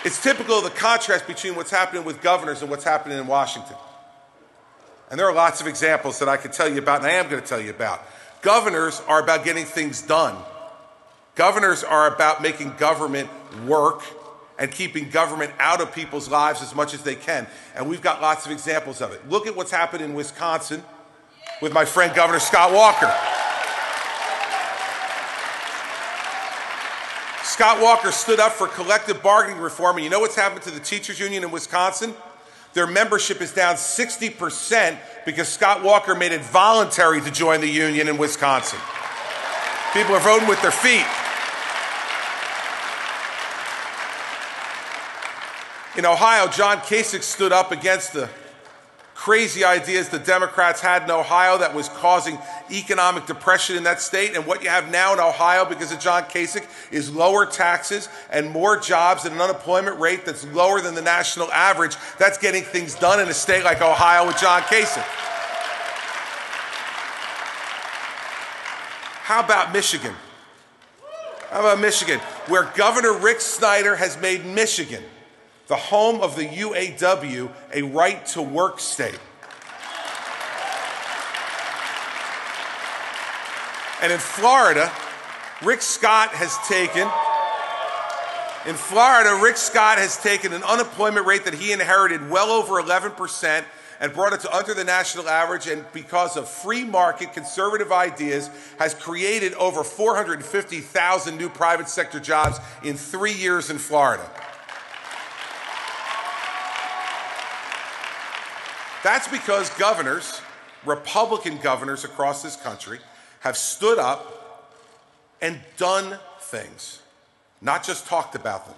It's typical of the contrast between what's happening with governors and what's happening in Washington. And there are lots of examples that I could tell you about, and I am going to tell you about. Governors are about getting things done. Governors are about making government work and keeping government out of people's lives as much as they can. And we've got lots of examples of it. Look at what's happened in Wisconsin with my friend Governor Scott Walker. Scott Walker stood up for collective bargaining reform, and you know what's happened to the teachers union in Wisconsin? Their membership is down 60% because Scott Walker made it voluntary to join the union in Wisconsin. People are voting with their feet. In Ohio, John Kasich stood up against the crazy ideas the Democrats had in Ohio that was causing economic depression in that state. And what you have now in Ohio, because of John Kasich, is lower taxes and more jobs and an unemployment rate that's lower than the national average. That's getting things done in a state like Ohio with John Kasich. How about Michigan? How about Michigan, where Governor Rick Snyder has made Michigan the home of the UAW, a right-to-work state. And in Florida, Rick Scott has taken an unemployment rate that he inherited well over 11% and brought it to under the national average, and because of free market conservative ideas, has created over 450,000 new private sector jobs in 3 years in Florida. That's because governors, Republican governors across this country, have stood up and done things, not just talked about them.